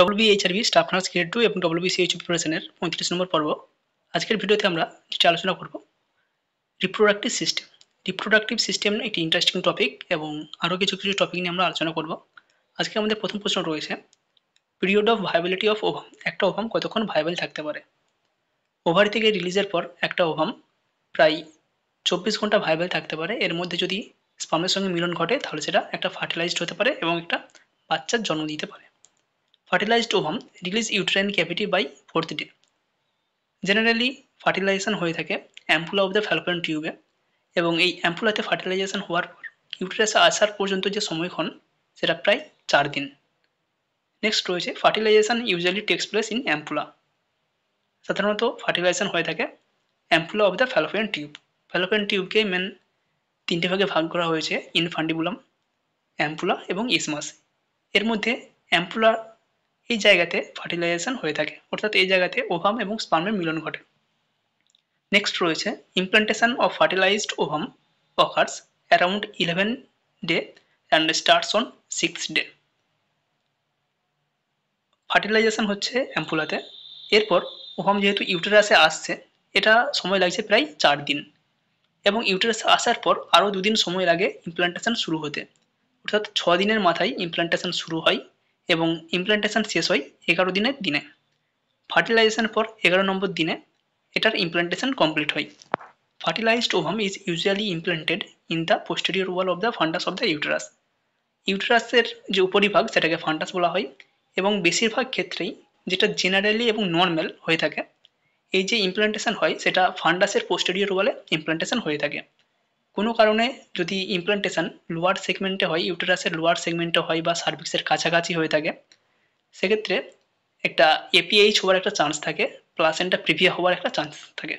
WBHRB staff nurse grade 2 এবং WBCH প্রিপারেশনের 35 নম্বর পর্ব। আজকের ভিডিওতে আমরা যেটা আলোচনা করব রিপ্রোডাক্টিভ সিস্টেম। রিপ্রোডাক্টিভ সিস্টেম একটি ইন্টারেস্টিং টপিক এবং আরও কিছু টপিক নিয়ে আমরা আলোচনা করব। আজকে আমাদের প্রথম প্রশ্ন রয়েছে period of viability of ovum. একটা ওভাম কতক্ষণ ভায়াবল থাকতে পারে? ওভারি থেকে রিলিজের পর একটা ওভাম প্রায় 24 ঘন্টা ভায়াবল থাকতে পারে। এর মধ্যে যদি স্পার্মের সঙ্গে মিলন ঘটে তাহলে সেটা একটা ফার্টিলাইজড হতে পারে এবং একটা বাচ্চার জন্ম দিতে পারে। Fertilized ovum release uterine cavity by 4th day. Generally fertilization হয়ে থাকে অ্যাম্পুলা অফ দ্য ফ্যালোপিয়ান টিউবে এবং এই অ্যাম্পুলাতে ফার্টিলাইজেশন হওয়ার পর ইউটেরাসে আসার পর্যন্ত যে সময়ক্ষণ সেটা প্রায় 4 দিন। নেক্সট রয়েছে fertilization usually takes place in ampulla. সাধারণত ফার্টিলাইজেশন হয়ে থাকে ampulla of the fallopian tube. Fallopian টিউবকে মেন 3টে ভাগে ভাগ করা হয়েছে, ইনফান্ডিবুলাম, অ্যাম্পুলা এবং ইসমাস। এর মধ্যে অ্যাম্পুলা এই জায়গাতে ফার্টিলাইজেশন হয়ে থাকে, অর্থাৎ এই জায়গাতে ওভাম এবং স্পার্মের মিলন ঘটে। নেক্সট রয়েছে implantation of fertilized ovum occurs around 11 day and starts on 6th day. Fertilization হচ্ছে অ্যাম্পুলাতে, এরপর ওভাম যেহেতু ইউটেরাসে আসছে এটা সময় লাগছে প্রায় 4 দিন এবং ইউটেরাসে আসার পর আরও 2 দিন সময় লাগে ইমপ্লান্টেশন শুরু হতে, অর্থাৎ 6 দিনের মাথায় ইমপ্লান্টেশন শুরু হয় এবং ইমপ্লান্টেশন শেষ হয় 11 দিনের দিনে। ফার্টিলাইজেশনের পর 11 নম্বর দিনে এটার ইমপ্লান্টেশন কমপ্লিট হয়। Fertilized ovum is usually implanted in the posterior wall of the fundus of the uterus. ইউটেরাসের যে উপরিভাগ সেটাকে ফান্ডাস বলা হয় এবং বেশিরভাগ ক্ষেত্রেই যেটা জেনারেলি এবং নর্মাল হয়ে থাকে এই যে ইমপ্লান্টেশন হয় সেটা ফান্ডাসের পোস্টেরিয়র ওয়ালে ইমপ্লান্টেশন হয়ে থাকে। কোনো কারণে যদি ইমপ্লান্টেশন লোয়ার সেগমেন্টে হয়, ইউটেরাসের লোয়ার সেগমেন্টে হয় বা সার্ভিক্সের কাছাকাছি হয়ে থাকে, সেক্ষেত্রে একটা এপিএইচ হওয়ার একটা চান্স থাকে, প্লাসেন্টা প্রিভিয়া হওয়ার একটা চান্স থাকে।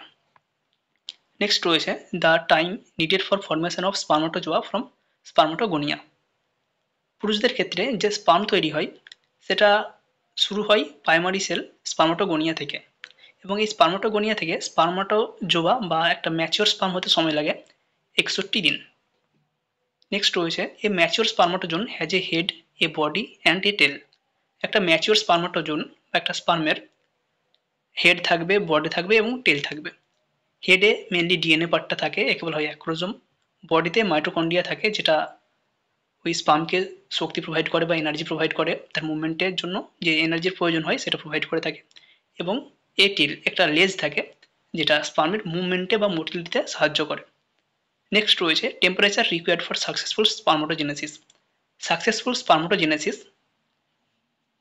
নেক্সট রয়েছে the time needed for formation of spermatozoa from spermatogonia. পুরুষদের ক্ষেত্রে যে স্পার্ম তৈরি হয় সেটা শুরু হয় প্রাইমারি সেল স্পার্মাটোগোনিয়া থেকে এবং এই স্পার্মাটোগোনিয়া থেকে স্পার্মাটোজোয়া বা একটা ম্যাচিওর স্পার্ম হতে সময় লাগে 61 দিন। নেক্সট রয়েছে a mature spermatozoon has a head, a body and a tail. একটা ম্যাচিওর স্পার্মাটোজোন বা একটা স্পার্মের হেড থাকবে, বডি থাকবে এবং টেল থাকবে। হেডে মেনলি ডিএনএ পার্টটা থাকে, একে বলা হয় অ্যাক্রোজোম। বডিতে মাইটোকন্ড্রিয়া থাকে যেটা ওই স্পার্মকে শক্তি প্রোভাইড করে বা এনার্জি প্রোভাইড করে, তার মুভমেন্টের জন্য যে এনার্জির প্রয়োজন হয় সেটা প্রোভাইড করে থাকে। এবং এ টেল একটা লেজ থাকে যেটা স্পার্মের মুভমেন্টে বা মোটিলিটিতে সাহায্য করে। নেক্সট রয়েছে temperature required for successful spermatogenesis. Successful spermatogenesis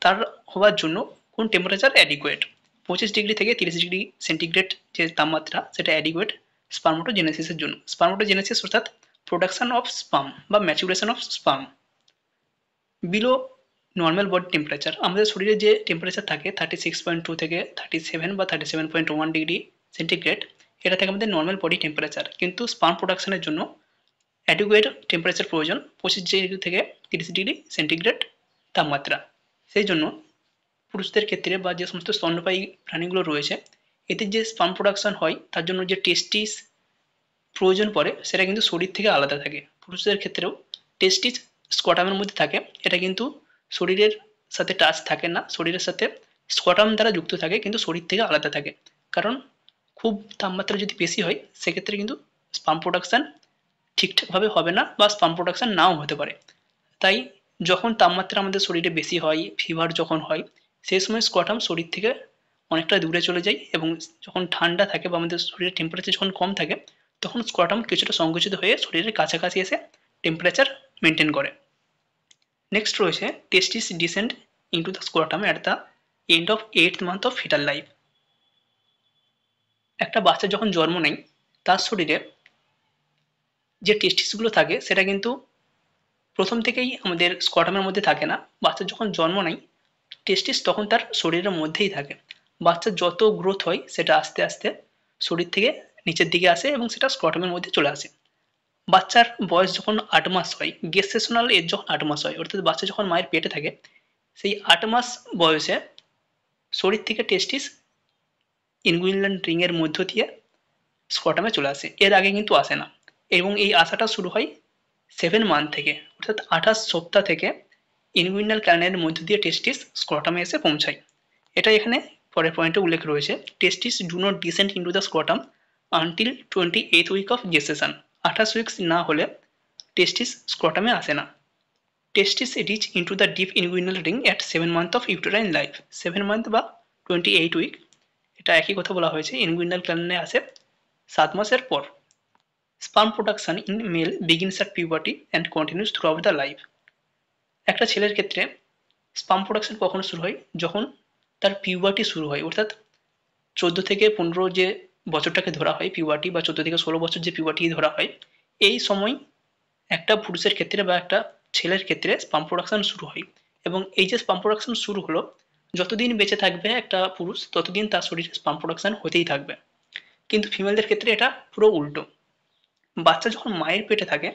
তার হওয়ার জন্য কোন টেম্পারেচার অ্যাডিকুয়েট? 25 ডিগ্রি থেকে 30 ডিগ্রি সেন্টিগ্রেড যে তাপমাত্রা সেটা অ্যাডিকুয়েট স্পার্মাটোজেনেসিসের জন্য। স্পার্মাটোজেনেসিস অর্থাৎ প্রোডাকশন অফ স্পার্ম বা maturation of sperm below normal body temperature. আমাদের শরীরে যে টেম্পারেচার থাকে 36.2 থেকে 37 বা 37.1 ডিগ্রি সেন্টিগ্রেড, এটা থেকে আমাদের নর্মাল বডি টেম্পারেচার, কিন্তু স্পার্ম প্রোডাকশনের জন্য অ্যাডিকুয়েট টেম্পারেচার প্রয়োজন 25 ডিগ্রি থেকে 30 ডিগ্রি সেন্টিগ্রেড তাপমাত্রা। সেই জন্য পুরুষদের ক্ষেত্রে বা যে সমস্ত স্তন্যপায়ী প্রাণীগুলো রয়েছে এতে যে স্পার্ম প্রোডাকশন হয় তার জন্য যে টেস্টিস প্রয়োজন পড়ে সেটা কিন্তু শরীর থেকে আলাদা থাকে। পুরুষদের ক্ষেত্রেও টেস্টিস স্কটামের মধ্যে থাকে, এটা কিন্তু শরীরের সাথে টাচ থাকে না, শরীরের সাথে স্কটাম দ্বারা যুক্ত থাকে কিন্তু শরীর থেকে আলাদা থাকে। কারণ খুব তাপমাত্রা যদি বেশি হয় সেক্ষেত্রে কিন্তু স্পার্ম প্রোডাকশন ঠিকঠাকভাবে হবে না বা স্পার্ম প্রোডাকশন নাও হতে পারে। তাই যখন তাপমাত্রা আমাদের শরীরে বেশি হয়, ফিভার যখন হয়, সেই সময় স্কটাম শরীর থেকে অনেকটা দূরে চলে যায় এবং যখন ঠান্ডা থাকে বা আমাদের শরীরের টেম্পারেচার যখন কম থাকে তখন স্কটাম কিছুটা সংকুচিত হয়ে শরীরের কাছাকাছি এসে টেম্পারেচার মেনটেন করে। নেক্সট রয়েছে testis descend into the scrotum at the end of 8th month of fetal life. একটা বাচ্চা যখন জন্ম নেয় তার শরীরে যে টেস্টিসগুলো থাকে সেটা কিন্তু প্রথম থেকেই আমাদের স্কটামের মধ্যে থাকে না। বাচ্চা যখন জন্ম নেয় টেস্টিস তখন তার শরীরের মধ্যেই থাকে। বাচ্চার যত গ্রোথ হয় সেটা আস্তে আস্তে শরীর থেকে নিচের দিকে আসে এবং সেটা স্কটামের মধ্যে চলে আসে। বাচ্চার বয়স যখন 8 মাস হয়, গেস্টেশনাল এজ যখন 8 মাস হয়, অর্থাৎ বাচ্চা যখন মায়ের পেটে থাকে সেই 8 মাস বয়সে শরীর থেকে টেস্টিস ইনগুইনাল রিংয়ের মধ্য দিয়ে স্কটামে চলে আসে, এর আগে কিন্তু আসে না। এবং এই আসাটা শুরু হয় 7 মান্থ থেকে, অর্থাৎ 28 সপ্তাহ থেকে ইনগুইনাল ক্যানালের মধ্য দিয়ে টেস্টিস স্ক্রটামে এসে পৌঁছায়। এটা এখানে পরের পয়েন্টে উল্লেখ রয়েছে, testis do not descend into the scrotum until 28th week of gestation. 28 weeks না হলে টেস্টিস স্ক্রটামে আসে না। Testis reach into the deep inguinal ring at 7 month of uterine life. 7 month বা 28 উইক, এটা একই কথা বলা হয়েছে, ইনগুইনাল ক্যানালে আসে 7 মাসের পর। Sperm production in male begins at puberty and continues throughout the life. একটা ছেলের ক্ষেত্রে স্পার্ম প্রোডাকশন কখন শুরু হয়? যখন তার পিউবার্টি শুরু হয়, অর্থাৎ 14 থেকে 15 যে বছরটাকে ধরা হয় পিউবার্টি, বা 14 থেকে 16 বছর যে পিউবার্টি ধরা হয়, এই সময় একটা পুরুষের ক্ষেত্রে বা একটা ছেলের ক্ষেত্রে স্পার্ম প্রোডাকশন শুরু হয়। এবং এই যে স্পার্ম প্রোডাকশন শুরু হলো, যতদিন বেঁচে থাকবে একটা পুরুষ ততদিন তার শরীরে স্পার্ম প্রোডাকশন হতেই থাকবে। কিন্তু ফিমেলদের ক্ষেত্রে এটা পুরো উল্টো। বাচ্চা যখন মায়ের পেটে থাকে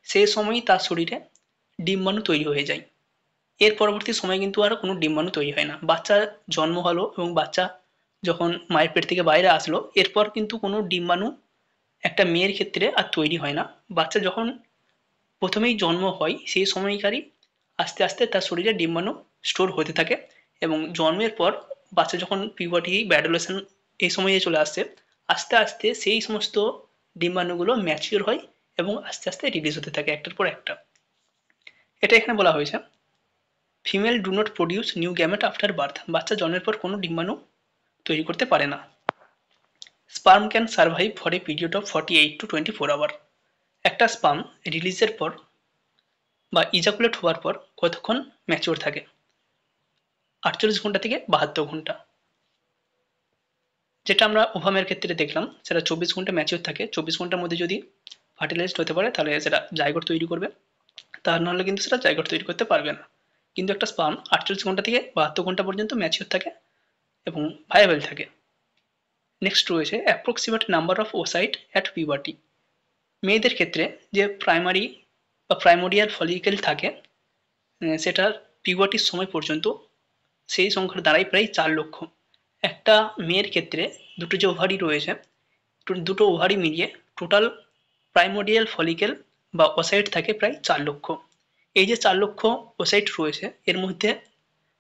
সেই সময়ই তার শরীরে ডিম্বাণু তৈরি হয়ে যায়। এর পরবর্তী সময় কিন্তু আর কোনো ডিম্বাণু তৈরি হয় না। বাচ্চা জন্ম হলো এবং বাচ্চা যখন মায়ের পেট থেকে বাইরে আসলো, এরপর কিন্তু কোনো ডিম্বাণু একটা মেয়ের ক্ষেত্রে আর তৈরি হয় না। বাচ্চা যখন প্রথমেই জন্ম হয় সেই সময়কারই আস্তে আস্তে তার শরীরে ডিম্বাণু স্টোর হতে থাকে, এবং জন্মের পর বাচ্চা যখন পিউবার্টি বা অ্যাডোলেসেন্ট এই সময়ে চলে আসছে, আস্তে আস্তে সেই সমস্ত ডিম্বাণুগুলো ম্যাচিওর হয় এবং আস্তে আস্তে রিলিজ হতে থাকে একটার পর একটা। এটা এখানে বলা হয়েছে, female do not produce new gamete after birth. বাচ্চা জন্মের পর কোনো ডিম্বাণু তৈরি করতে পারে না। Sperm can survive for a period of 48 to 24 hour. একটা স্পার্ম রিলিজের পর বা ইজাকুলেট হওয়ার পর কতক্ষণ ম্যাচিওর থাকে? 48 ঘন্টা থেকে 72 ঘন্টা। যেটা আমরা ওভামের ক্ষেত্রে দেখলাম সেটা 24 ঘন্টা ম্যাচিওর থাকে। 24 ঘন্টার মধ্যে যদি ফার্টিলাইজড হতে পারে তাহলে সেটা জাইগোট তৈরি করবে, তা নাহলে কিন্তু সেটা জাইগোট তৈরি করতে পারবে না। কিন্তু একটা স্পার্ম 48 ঘন্টা থেকে 72 ঘন্টা পর্যন্ত ম্যাচিওর থাকে এবং ভায়াবল থাকে। নেক্সট রয়েছে approximate number of oocyte at puberty. মেয়েদের ক্ষেত্রে যে প্রাইমারি বা প্রাইমোরিয়াল ফলিকেল থাকে সেটার পিউবার্টির সময় পর্যন্ত সেই সংখ্যার দাঁড়ায় প্রায় 4 লক্ষ। একটা মেয়ের ক্ষেত্রে দুটো যে ওভারি রয়েছে, দুটো ওভারি মিলিয়ে টোটাল প্রাইমোরিয়াল ফলিকেল বা ওসাইট থাকে প্রায় 4 লক্ষ। এই যে 4 লক্ষ ওসাইট রয়েছে এর মধ্যে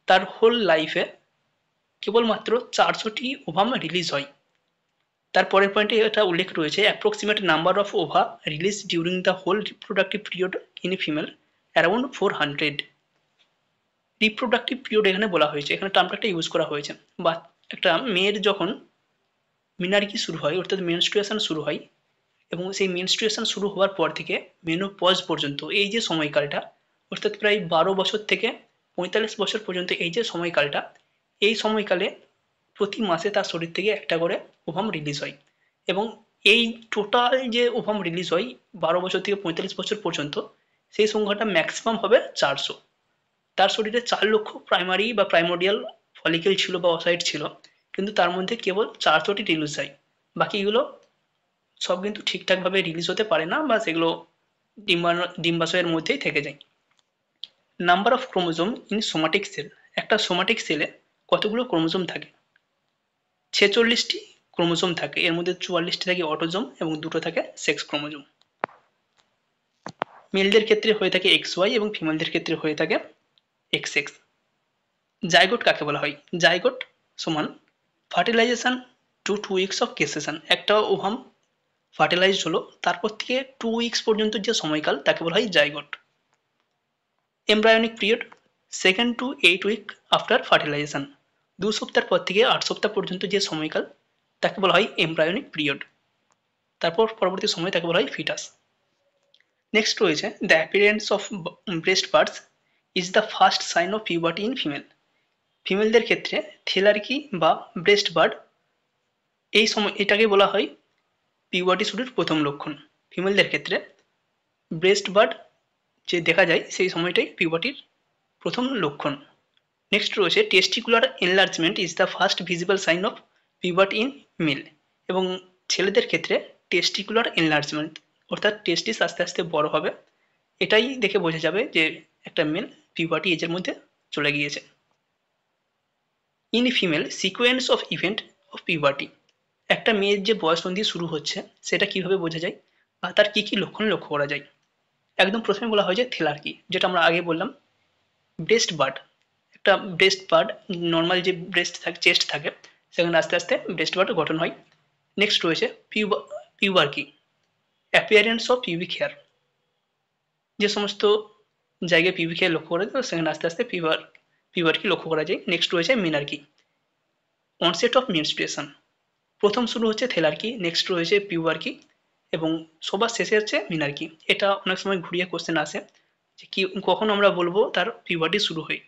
তার হোল লাইফে কেবলমাত্র 400টি ওভাম রিলিজ হয়। তারপরের পয়েন্টে এটা উল্লেখ রয়েছে, approximate number of ova release during the whole reproductive period in female around 400। Reproductive period এখানে বলা হয়েছে, এখানে টার্মটা একটা ইউজ করা হয়েছে। বা একটা মেয়ের যখন মিনার্কি শুরু হয় অর্থাৎ মেনস্ট্রুয়েশন শুরু হয়, এবং সেই মেনস্ট্রুয়েশন শুরু হওয়ার পর থেকে মেনোপজ পর্যন্ত এই যে সময়কালটা, অর্থাৎ প্রায় 12 বছর থেকে 45 বছর পর্যন্ত এই যে সময়কালটা, এই সময়কালে প্রতি মাসে তার শরীর থেকে একটা করে ওভাম রিলিজ হয়। এবং এই টোটাল যে ওভাম রিলিজ হয় 12 বছর থেকে 45 বছর পর্যন্ত, সেই সংখ্যাটা ম্যাক্সিমাম হবে 400। তার শরীরে 4 লক্ষ প্রাইমারি বা প্রাইমোডিয়াল ফলিকেল ছিল বা ওসাইট ছিল, কিন্তু তার মধ্যে কেবল 400টি রিলিজ হয়। বাকিগুলো সব কিন্তু ঠিকঠাকভাবে রিলিজ হতে পারে না, বা সেগুলো ডিম্বাশয়ের মধ্যেই থেকে যায়। Number of chromosome in somatic sell. একটা সোমাটিক সেলে কতগুলো ক্রোমোজোম থাকে? 46টি ক্রোমোজোম থাকে। এর মধ্যে 44টি থাকে অটোজোম এবং দুটো থাকে সেক্স ক্রোমোজোম। মেলদের ক্ষেত্রে হয়ে থাকে XY এবং ফিমেলদের ক্ষেত্রে হয়ে থাকে XX। জাইগোট কাকে বলা হয়? জাইগোট সমান ফার্টিলাইজেশন টু 2 উইকস অফ গেস্টেশন। একটা ওভাম ফার্টিলাইজড হলো, তারপর থেকে 2 উইকস পর্যন্ত যে সময়কাল তাকে বলা হয় zygote. Embryonic period 2nd to 8 week after fertilization. 2 সপ্তাহ পর থেকে 8 সপ্তাহ পর্যন্ত যে সময়কাল তাকে বলা হয় এমব্রায়োনিক পিরিয়ড। তারপর পরবর্তী সময় তাকে বলা হয় ফিটাস। নেক্সট রয়েছে the appearance of breast buds is the first sign of puberty in female. ফিমেলদের ক্ষেত্রে থেলার্কি বা ব্রেস্ট বার্ড এই সময় এটাকে বলা হয় পিউবার্টি শুরুর প্রথম লক্ষণ। ফিমেলদের ক্ষেত্রে ব্রেস্ট বার্ড যে দেখা যায় সেই সময়টাই পিউবার্টির প্রথম লক্ষণ। নেক্সট রয়েছে testicular enlargement is the first visible sign of puberty in male. এবং ছেলেদের ক্ষেত্রে টেস্টিকুলার এনলার্জমেন্ট অর্থাৎ টেস্টিস আস্তে আস্তে বড় হবে, এটাই দেখে বোঝা যাবে যে একটা মেল পিউবার্টি এজের মধ্যে চলে গিয়েছে। In female sequence of event of puberty. একটা মেয়ের যে বয়সন্ধি শুরু হচ্ছে সেটা কিভাবে বোঝা যায় বা তার কি কি লক্ষণ লক্ষ্য করা যায়? একদম প্রথমে বলা হয় যে থেলার্কি, যেটা আমরা আগে বললাম ব্রেস্ট বার্ড, একটা ব্রেস্ট বার্ড নর্মাল যে ব্রেস্ট থাকে চেস্ট থাকে সেখানে আস্তে আস্তে ব্রেস্ট বার্ড গঠন হয়। নেক্সট রয়েছে পিউবার্কি, অ্যাপিয়ারেন্স অফ পিউবিক হেয়ার, যে সমস্ত জায়গায় পিউবিক হেয়ার লক্ষ্য করা যায় সেখানে আস্তে আস্তে পিউবার্কি লক্ষ্য করা যায়। নেক্সট রয়েছে মিনার্কি, অনসেট অফ মেনস্ট্রুয়েশন, প্রথম শুরু হচ্ছে থেলার্কি, নেক্সট রয়েছে পিউবার্কি এবং সবার শেষে হচ্ছে মিনার্কি। এটা অনেক সময় ঘুরিয়ে কোশ্চেন আসে যে কি কখন আমরা বলবো তার পিউবার্টি শুরু হয়।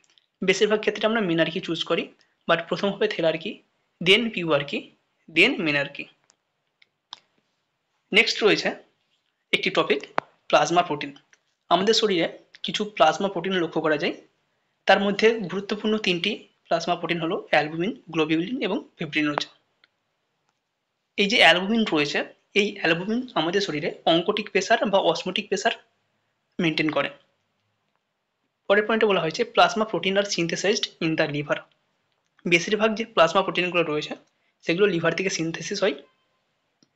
বেশিরভাগ ক্ষেত্রে আমরা মিনার্কি চুজ করি, বাট প্রথম হবে থেলার্কি, দেন পিউবার্কি, দেন মিনার্কি। নেক্সট রয়েছে একটি টপিক প্লাজমা প্রোটিন। আমাদের শরীরে কিছু প্লাজমা প্রোটিন লক্ষ্য করা যায়, তার মধ্যে গুরুত্বপূর্ণ তিনটি প্লাজমা প্রোটিন হলো অ্যালবুমিন, গ্লোবিউলিন এবং ফিব্রিনোজেন। এই যে অ্যালবুমিন রয়েছে, এই অ্যালবুমিন আমাদের শরীরে অঙ্কোটিক প্রেসার বা অসমোটিক প্রেসার মেনটেন করে। পরের পয়েন্টে বলা হয়েছে plasma protein are synthesized in the liver. বেশিরভাগ যে প্লাজমা প্রোটিনগুলো রয়েছে সেগুলো লিভার থেকে সিনথেসিস হয়।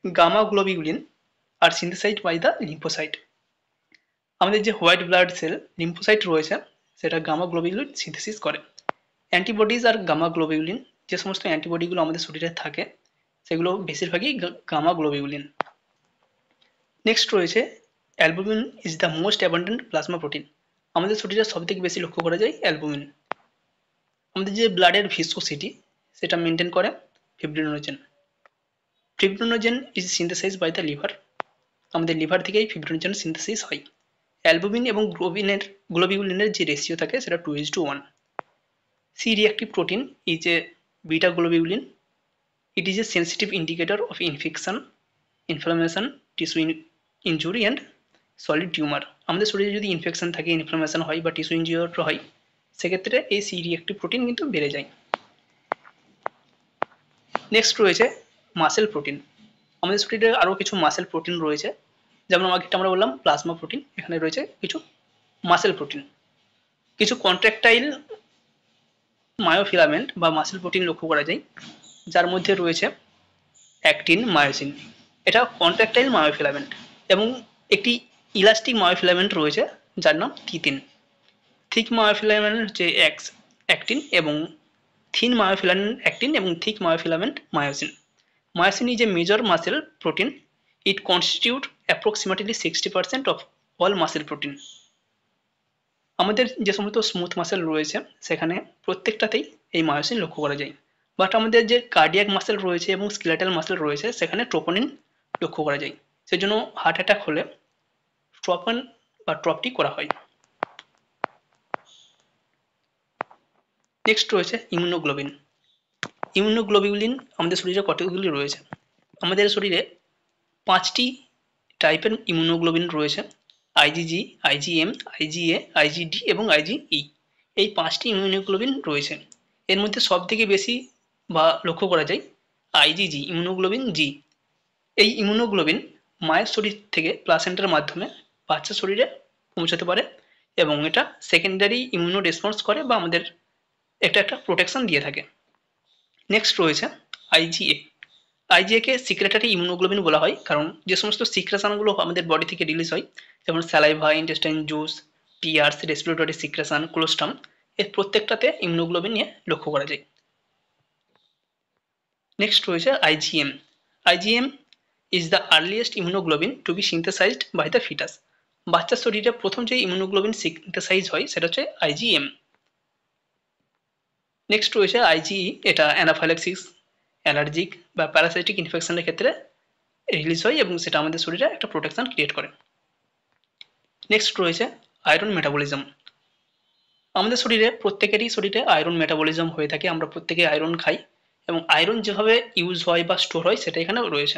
Gamma globulin are synthesized by the lymphocyte. আমাদের যে হোয়াইট ব্লাড সেল লিম্ফোসাইট রয়েছে সেটা গামা গ্লোবিউলিন সিনথেসিস করে। অ্যান্টিবডিজ আর গামা গ্লোবিউলিন, যে সমস্ত অ্যান্টিবডিগুলো আমাদের শরীরে থাকে সেগুলো বেশিরভাগই গামা গ্লোবিউলিন। নেক্সট রয়েছে albumin is the most abundant plasma protein. আমাদের শরীরে সবথেকে বেশি লক্ষ্য করা যায় অ্যালবুমিন। আমাদের যে ব্লাডের ভিসকোসিটি সেটা মেনটেন করে fibrinogen. Fibrinogen is synthesize by the liver. আমাদের লিভার থেকেই ফিব্রিনোজেন সিনথেসিস হয়। অ্যালবুমিন এবং গ্লোবিউলিনের যে রেশিও থাকে সেটা 2:1। C reactive protein is a beta globulin. It is a sensitive indicator of infection, inflammation, tissue injury and solid tumour. আমাদের শরীরে যদি ইনফেকশন থাকে, ইনফ্লামেশন হয় বা টিস্যু ইনজিওর হয় সেক্ষেত্রে এই সি রিঅ্যাক্টিভ প্রোটিন কিন্তু বেড়ে যায়। নেক্সট রয়েছে মাসেল প্রোটিন। আমাদের শরীরে আরও কিছু মাসেল প্রোটিন রয়েছে, যেমন আগেটা আমরা বললাম প্লাজমা প্রোটিন, এখানে রয়েছে কিছু মাসেল প্রোটিন। কিছু কন্ট্রাকটাইল মায়োফিলামেন্ট বা মাসেল প্রোটিন লক্ষ্য করা যায়, যার মধ্যে রয়েছে অ্যাক্টিন, মায়োসিন। এটা কন্ট্রাকটাইল মায়োফিলামেন্ট। এবং একটি ইলাস্টিক মায়োফিলামেন্ট রয়েছে যার নাম থিতিন। থিক মায়োফিলামেন্ট হচ্ছে অ্যাক্টিন এবং থিন মায়োফিলামেন্ট অ্যাক্টিন এবং thick myofilament myosin. Myosin is a major muscle protein. It constitutes approximately 60% of all muscle protein. আমাদের যে সমস্ত স্মুথ মাসেল রয়েছে সেখানে প্রত্যেকটাতেই এই মায়োসিন লক্ষ্য করা যায়, বাট আমাদের যে কার্ডিয়াক মাসেল রয়েছে এবং স্কেলেটাল মাসেল রয়েছে সেখানে ট্রোপোনিন লক্ষ্য করা যায়। সেজন্য হার্ট অ্যাটাক হলে ট্রপন বা ট্রপটি করা হয়। নেক্সট রয়েছে ইমিউনোগ্লোবিন। ইমিউনোগ্লোবিউলিন আমাদের শরীরে কতগুলি রয়েছে? আমাদের শরীরে 5টি টাইপের ইমিউনোগ্লোবিন রয়েছে, আইজিজি, আইজিএম, আইজিএ, আইজিডি এবং আইজিই। এই 5টি ইমিউনোগ্লোবিন রয়েছে। এর মধ্যে সবথেকে বেশি বা লক্ষ্য করা যায় আইজিজি, ইমিউনোগ্লোবিন জি। এই ইমিউনোগ্লোবিন মায়ের শরীর থেকে প্লাসেন্টার মাধ্যমে বাচ্চার শরীরে পৌঁছাতে পারে এবং এটা সেকেন্ডারি ইমিউনো রেসপন্স করে বা আমাদের একটা প্রোটেকশন দিয়ে থাকে। নেক্সট রয়েছে আইজিএ। আইজিএকে সিক্রেটারি ইমিউনোগ্লোবিন বলা হয় কারণ যে সমস্ত সিক্রেশনগুলো আমাদের বডি থেকে রিলিজ হয়, যেমন saliva, intestine juice, tears, respiratory secretion, colostrum, এর প্রত্যেকটাতে ইমিউনোগ্লোবিন নিয়ে লক্ষ্য করা যায়। নেক্সট রয়েছে IgM. IgM is the earliest immunoglobulin to be synthesized by the fetus. বাচ্চার শরীরে প্রথম যে ইমিউনোগ্লোবিন সিনথেসাইজ হয় সেটা হচ্ছে আইজিএম। নেক্সট রয়েছে আইজিই। এটা অ্যানাফাইল্যাক্সিস, অ্যালার্জিক বা প্যারাসাইটিক ইনফেকশনের ক্ষেত্রে রিলিজ হয় এবং সেটা আমাদের শরীরে একটা প্রোটেকশন ক্রিয়েট করে। নেক্সট রয়েছে আয়রন মেটাবলিজম। আমাদের প্রত্যেকেরই শরীরে আয়রন মেটাবলিজম হয়ে থাকে, আমরা প্রত্যেকে আয়রন খাই এবং আয়রন যেভাবে ইউজ হয় বা স্টোর হয় সেটা এখানে রয়েছে।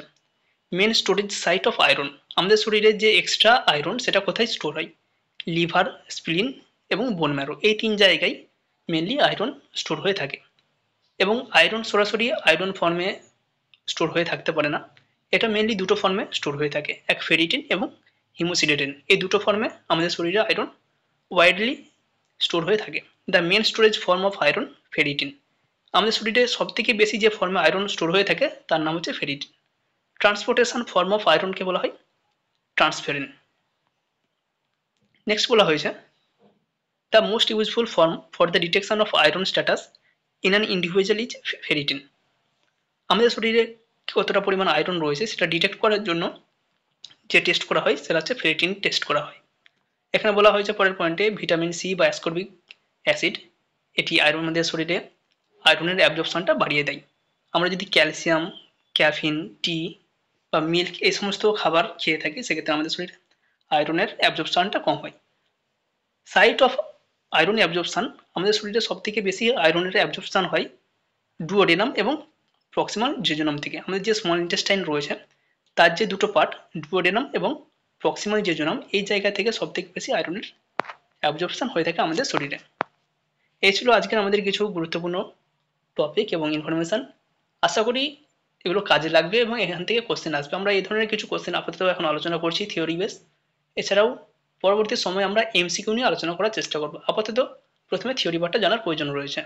Main storage site of iron, আমাদের শরীরে যে এক্সট্রা আয়রন সেটা কোথায় স্টোর হয়? লিভার, স্প্লিন এবং বোন ম্যারো, এই 3 জায়গায় মেনলি আয়রন স্টোর হয়ে থাকে। এবং আয়রন সরাসরি আয়রন ফর্মে স্টোর হয়ে থাকতে পারে না, এটা মেনলি দুটো ফর্মে স্টোর হয়ে থাকে, এক ফেরিটিন এবং হিমোসিডেটিন। এই দুটো ফর্মে আমাদের শরীরে আয়রন ওয়াইডলি স্টোর হয়ে থাকে। The main storage form of iron ferritin. আমাদের শরীরে সবথেকে বেশি যে ফর্মে আয়রন স্টোর হয়ে থাকে তার নাম হচ্ছে ফেরিটিন। ট্রান্সপোর্টেশন ফর্ম অফ আয়রনকে বলা হয় ট্রান্সফেরিন। নেক্সট বলা হয়েছে the most useful form for the detection of iron status in an individual is ferritin. আমাদের শরীরে কতটা পরিমাণ আয়রন রয়েছে সেটা ডিটেক্ট করার জন্য যে টেস্ট করা হয় সেটা হচ্ছে ফেরিটিন টেস্ট করা হয়। এখানে বলা হয়েছে পরের পয়েন্টে ভিটামিন সি বা অ্যাসকর্বিক অ্যাসিড এটি আমাদের শরীরে আয়রনের অ্যাবজর্পশনটা বাড়িয়ে দেয়। আমরা যদি ক্যালসিয়াম, ক্যাফিন, টি বা মিল্ক এই সমস্ত খাবার খেয়ে থাকি সেক্ষেত্রে আমাদের শরীরে আয়রনের অ্যাবজর্পশনটা কম হয়। সাইট অফ আয়রন অ্যাবজর্পশন, আমাদের শরীরে সবথেকে বেশি আয়রনের অ্যাবজর্পশন হয় ডুওডেনাম এবং প্রক্সিমাল জেজুনাম থেকে। আমাদের যে স্মল ইন্টেস্টাইন রয়েছে তার যে দুটো পার্ট ডুওডেনাম এবং প্রক্সিমাল জেজুনাম, এই জায়গা থেকে সবথেকে বেশি আয়রনের অ্যাবজর্পশন হয়ে থাকে আমাদের শরীরে। এই ছিল আজকের আমাদের কিছু গুরুত্বপূর্ণ টপিক এবং ইনফরমেশান। আশা করি এগুলো কাজে লাগবে এবং এখান থেকে কোশ্চেন আসবে। আমরা এই ধরনের কিছু কোশ্চেন আপাতত এখন আলোচনা করছি থিওরি বেস। এছাড়াও পরবর্তী সময়ে আমরা এমসিকিউ নিয়ে আলোচনা করার চেষ্টা করব। আপাতত প্রথমে থিওরি পার্টটা জানার প্রয়োজন রয়েছে।